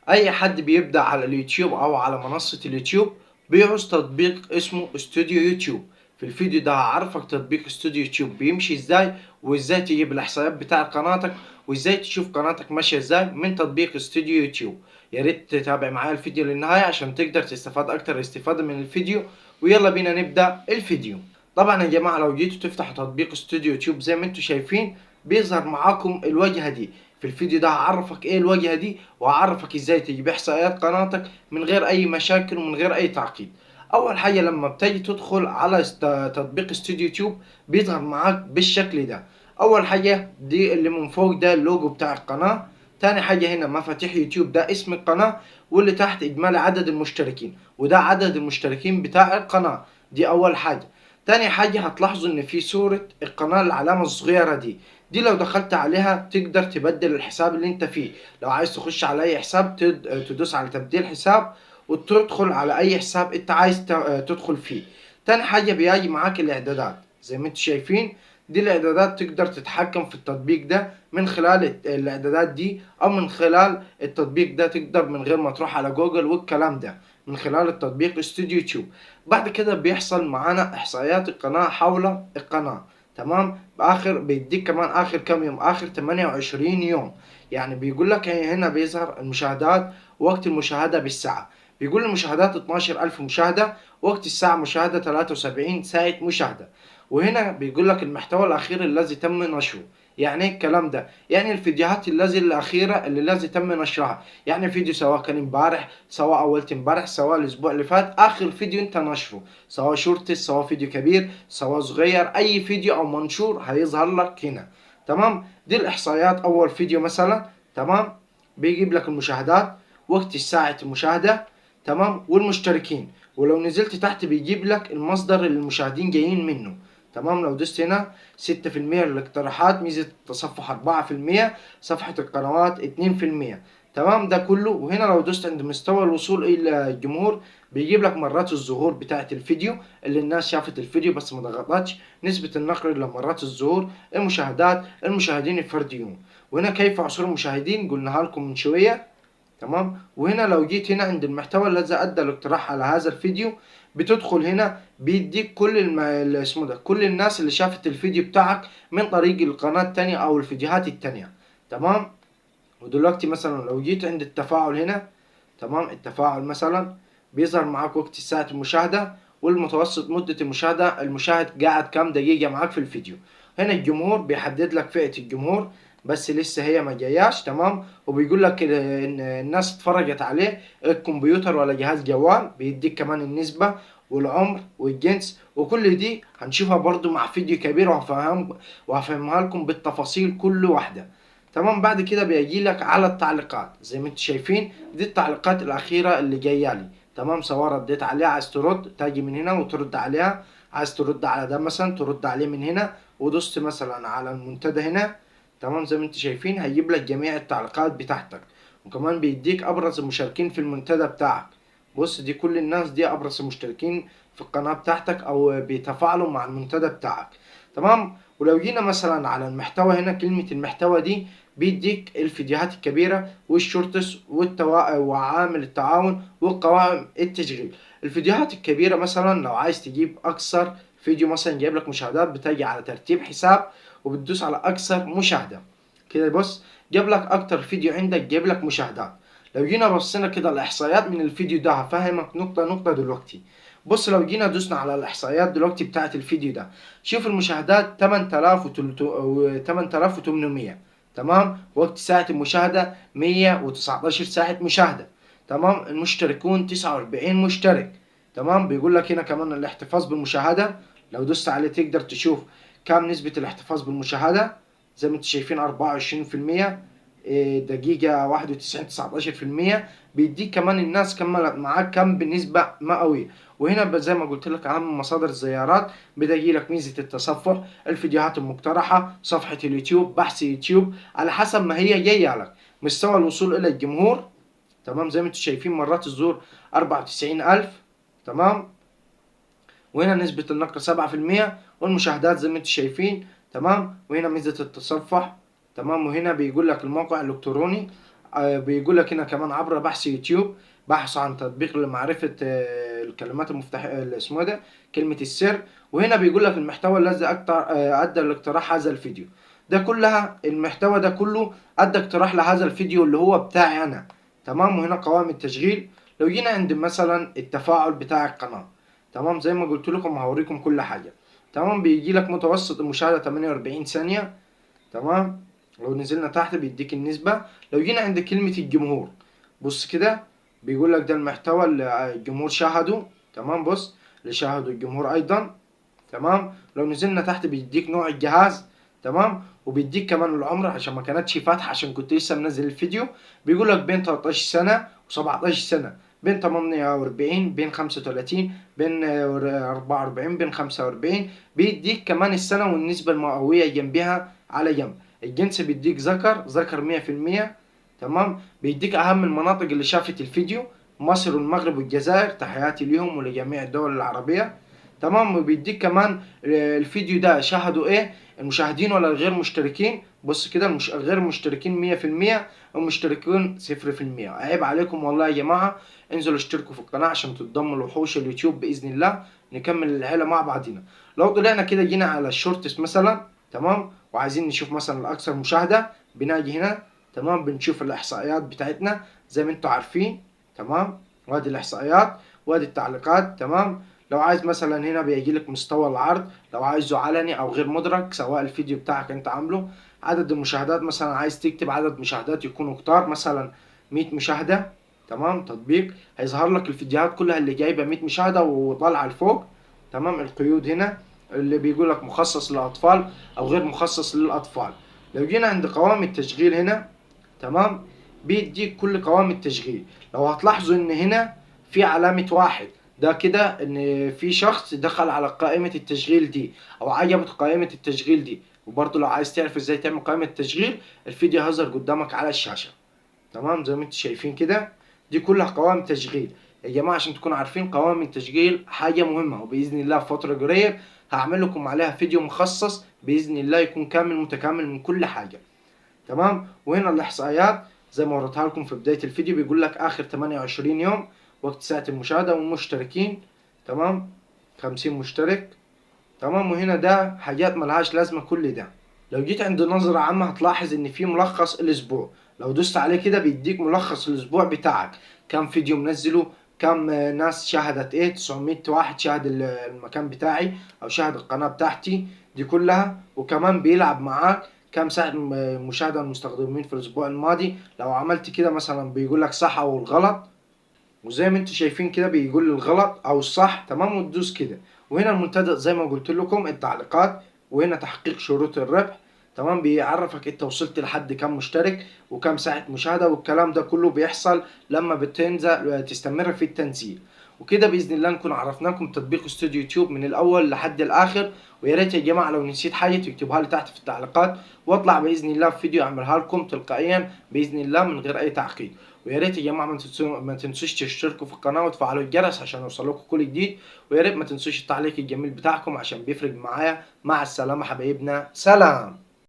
اي حد بيبدأ على اليوتيوب او على منصة اليوتيوب بيعوز تطبيق اسمه استوديو يوتيوب. في الفيديو ده هعرفك تطبيق استوديو يوتيوب بيمشي ازاي، وازاي تجيب الاحصائيات بتاع قناتك، وازاي تشوف قناتك ماشية ازاي من تطبيق استوديو يوتيوب. يا ريت تتابع معايا الفيديو للنهاية عشان تقدر تستفاد اكتر استفادة من الفيديو. ويلا بينا نبدأ الفيديو. طبعا يا جماعة لو جيتوا تفتحوا تطبيق استوديو يوتيوب زي ما انتم شايفين بيظهر معاكم الواجهة دي. في الفيديو ده هعرفك ايه الواجهة دي، وهعرفك ازاي تجيب احصائيات قناتك من غير اي مشاكل ومن غير اي تعقيد. اول حاجة لما بتجي تدخل على تطبيق استوديو يوتيوب بيظهر معاك بالشكل ده. اول حاجة دي اللي من فوق ده اللوجو بتاع القناة. تاني حاجة هنا مفاتيح يوتيوب ده اسم القناة، واللي تحت اجمالي عدد المشتركين وده عدد المشتركين بتاع القناة. دي اول حاجة. تاني حاجة هتلاحظوا ان في صورة القناة العلامة الصغيرة دي لو دخلت عليها تقدر تبدل الحساب اللي انت فيه. لو عايز تخش على اي حساب تدوس على تبديل حساب وتدخل على اي حساب انت عايز تدخل فيه. تاني حاجة بيجي معاك الاعدادات زي ما انتم شايفين. دي الاعدادات تقدر تتحكم في التطبيق ده من خلال الاعدادات دي، او من خلال التطبيق ده تقدر من غير ما تروح على جوجل والكلام ده، من خلال التطبيق استوديو يوتيوب. بعد كده بيحصل معانا احصائيات القناة حول القناة. تمام. بيديك كمان اخر كام يوم، اخر 28 يوم. يعني بيقول لك هنا بيظهر المشاهدات، وقت المشاهدة بالساعة. بيقول المشاهدات 12000 مشاهدة، وقت الساعة مشاهدة 73 ساعة مشاهدة. وهنا بيقول لك المحتوى الأخير الذي تم نشره. يعني ايه الكلام ده؟ يعني الفيديوهات الأخيرة اللي لازم تم نشرها. يعني فيديو سواء كان امبارح، سواء أولت امبارح، سواء الأسبوع اللي فات، آخر فيديو أنت نشره، سواء شورتس، سواء فيديو كبير، سواء صغير، أي فيديو أو منشور هيظهر لك هنا. تمام. دي الإحصائيات أول فيديو مثلا. تمام. بيجيب لك المشاهدات، وقت الساعة المشاهدة، تمام، والمشتركين. ولو نزلت تحت بيجيب لك المصدر اللي المشاهدين جايين منه. تمام. لو دوست هنا 6% للاقتراحات، ميزة التصفح 4%، صفحة القنوات 2%. تمام. ده كله. وهنا لو دوست عند مستوى الوصول إلى الجمهور بيجيب لك مرات الظهور بتاعة الفيديو اللي الناس شافت الفيديو بس ما ضغطتش، نسبة النقر لمرات الظهور، المشاهدات، المشاهدين الفرديون. وهنا كيف عثور المشاهدين قلناها لكم من شوية. تمام. وهنا لو جيت هنا عند المحتوى الذي ادى الاقتراح على هذا الفيديو بتدخل هنا بيديك كل اسمه ده كل الناس اللي شافت الفيديو بتاعك من طريق القناة التانية او الفيديوهات التانية. تمام. ودلوقتي مثلا لو جيت عند التفاعل هنا، تمام، التفاعل مثلا بيظهر معاك وقت ساعة المشاهدة، والمتوسط مدة المشاهدة، المشاهد قاعد كام دقيقة معاك في الفيديو. هنا الجمهور بيحدد لك فئة الجمهور بس لسه هي ما جاياش. تمام. وبيقول لك ان الناس اتفرجت عليه الكمبيوتر ولا جهاز جوال. بيديك كمان النسبة والعمر والجنس، وكل دي هنشوفها برضو مع فيديو كبير وهفهمها لكم بالتفاصيل كل واحدة. تمام. بعد كده بيجي لك على التعليقات زي ما انتم شايفين. دي التعليقات الاخيره اللي جايه لي. تمام. سواء رديت عليها عايز ترد تاجي من هنا وترد عليها، عايز ترد على ده مثلا ترد عليه من هنا، ودوست مثلا على المنتدى هنا. تمام. زي ما انتم شايفين هيجيب لك جميع التعليقات بتاعتك، وكمان بيديك ابرز المشاركين في المنتدى بتاعك. بص دي كل الناس دي ابرز المشتركين في القناه بتاعتك او بيتفاعلوا مع المنتدى بتاعك. تمام. ولو جينا مثلا على المحتوى هنا، كلمة المحتوى دي بيديك الفيديوهات الكبيرة والشورتس وعامل التعاون وقوائم التشغيل. الفيديوهات الكبيرة مثلا لو عايز تجيب أكثر فيديو مثلا جايب لك مشاهدات بتجي على ترتيب حساب وبتدوس على أكثر مشاهدة. كده بص جاب لك أكتر فيديو عندك جايب لك مشاهدات. لو جينا بصينا كده الإحصائيات من الفيديو ده هفهمك نقطة نقطة دلوقتي. بص لو جينا دوسنا على الإحصائيات دلوقتي بتاعت الفيديو ده، شوف المشاهدات 8800. تمام. وقت ساعة المشاهدة 119 ساعة مشاهدة. تمام. المشتركون 49 مشترك. تمام. بيقول لك هنا كمان الاحتفاظ بالمشاهدة، لو دوست عليه تقدر تشوف كام نسبة الاحتفاظ بالمشاهدة. زي ما انتم شايفين 24%، دقيقة 91 19%. بيديك كمان الناس كملت معاك كم بنسبة مئوية. وهنا زي ما قلت لك أهم مصادر الزيارات بتجي لك ميزة التصفح، الفيديوهات المقترحة، صفحة اليوتيوب، بحث يوتيوب على حسب ما هي جاية لك، مستوى الوصول إلى الجمهور. تمام. زي ما انتم شايفين مرات الظهور 94,000. تمام. وهنا نسبة النقر 7%، والمشاهدات زي ما انتم شايفين. تمام. وهنا ميزة التصفح. تمام. وهنا بيقول لك الموقع الإلكتروني بيقول لك هنا كمان عبر بحث يوتيوب، بحث عن تطبيق لمعرفة الكلمات المفتاح اسمه ده كلمة السر. وهنا بيقول لك المحتوى الذي أدى لاقتراح هذا الفيديو. ده كلها المحتوى ده كله أدى اقتراح لهذا الفيديو اللي هو بتاعي أنا. تمام. وهنا قوائم التشغيل. لو جينا عند مثلا التفاعل بتاع القناة، تمام، زي ما قلت لكم هوريكم كل حاجة. تمام. بيجي لك متوسط المشاهدة 48 ثانية. تمام. لو نزلنا تحت بيديك النسبة. لو جينا عند كلمة الجمهور، بص كده، بيقول لك ده المحتوى اللي الجمهور شاهده. تمام. بص، اللي شاهده الجمهور أيضا. تمام. لو نزلنا تحت بيديك نوع الجهاز. تمام. وبيديك كمان العمر عشان ما كانتش فاتحة، عشان كنت لسه منزل الفيديو. بيقول لك بين 13 سنة و17 سنة، بين 48، بين 35، بين 44، بين 45. بيديك كمان السنة والنسبة المئوية جنبها على جنب. الجنس بيديك ذكر 100%. تمام. بيديك أهم المناطق اللي شافت الفيديو: مصر والمغرب والجزائر، تحياتي ليهم ولجميع الدول العربية. تمام. وبيديك كمان الفيديو ده شاهدوا ايه المشاهدين ولا الغير مشتركين. بص كده، الغير مشتركين 100%، المشتركين 0%. عيب عليكم والله يا جماعة. انزلوا اشتركوا في القناة عشان تتضموا لوحوش اليوتيوب بإذن الله. نكمل العيلة مع بعضنا. لو طلعنا كده جينا على الشورتس مثلا، تمام، وعايزين نشوف مثلا الأكثر مشاهدة، بناجي هنا. تمام. بنشوف الإحصائيات بتاعتنا زي ما انتوا عارفين. تمام. وادي الإحصائيات وادي التعليقات. تمام. لو عايز مثلا هنا بيجي لك مستوى العرض، لو عايزه علني او غير مدرج، سواء الفيديو بتاعك انت عامله. عدد المشاهدات، مثلا عايز تكتب عدد مشاهدات يكونوا كتار، مثلا 100 مشاهدة. تمام. تطبيق هيظهر لك الفيديوهات كلها اللي جايبة 100 مشاهدة وطالعة لفوق. تمام. القيود هنا اللي بيقول لك مخصص للأطفال او غير مخصص للأطفال. لو جينا عند قوائم التشغيل هنا، تمام، بيديك كل قوائم التشغيل. لو هتلاحظوا ان هنا في علامة واحد، ده كده ان في شخص دخل على قائمة التشغيل دي او عجبته قائمة التشغيل دي. وبرضه لو عايز تعرف ازاي تعمل قائمة تشغيل، الفيديو هيظهر قدامك على الشاشة. تمام. زي ما انتم شايفين كده، دي كلها قوائم تشغيل. يا جماعة عشان تكونوا عارفين قوائم التشغيل حاجة مهمة، وبإذن الله في فترة قريب هعمل لكم عليها فيديو مخصص بإذن الله، يكون كامل متكامل من كل حاجة. تمام. وهنا الإحصائيات زي ما وريتها لكم في بداية الفيديو، بيقول لك آخر 28 يوم وقت ساعة المشاهدة والمشتركين. تمام. 50 مشترك. تمام. وهنا ده حاجات ملهاش لازمة كل ده. لو جيت عند نظرة عامة هتلاحظ إن في ملخص الأسبوع. لو دوست عليه كده بيديك ملخص الأسبوع بتاعك، كم فيديو منزله، كم ناس شاهدت ايه، 900 واحد شاهد المكان بتاعي او شاهد القناة بتاعتي دي كلها. وكمان بيلعب معاك كم ساعة مشاهدة المستخدمين في الأسبوع الماضي. لو عملت كده مثلا بيقول لك صح أو الغلط، وزي ما انتم شايفين كده بيقول الغلط أو الصح. تمام. وتدوس كده. وهنا المنتدى زي ما قلت لكم التعليقات. وهنا تحقيق شروط الربح. تمام. بيعرفك انت وصلت لحد كم مشترك وكم ساعة مشاهدة، والكلام ده كله بيحصل لما بتنزل تستمر في التنزيل. وكده بإذن الله نكون عرفناكم تطبيق استوديو يوتيوب من الأول لحد الآخر. ويا ريت يا جماعة لو نسيت حاجة تكتبها لي تحت في التعليقات، واطلع بإذن الله في فيديو أعملها لكم تلقائيا بإذن الله من غير أي تعقيد. ويا ريت يا جماعة ما تنسوش تشتركوا في القناة وتفعلوا الجرس عشان يوصلكم كل جديد. ويا ريت ما تنسوش التعليق الجميل بتاعكم عشان بيفرق معايا. مع السلامة حبايبنا، سلام.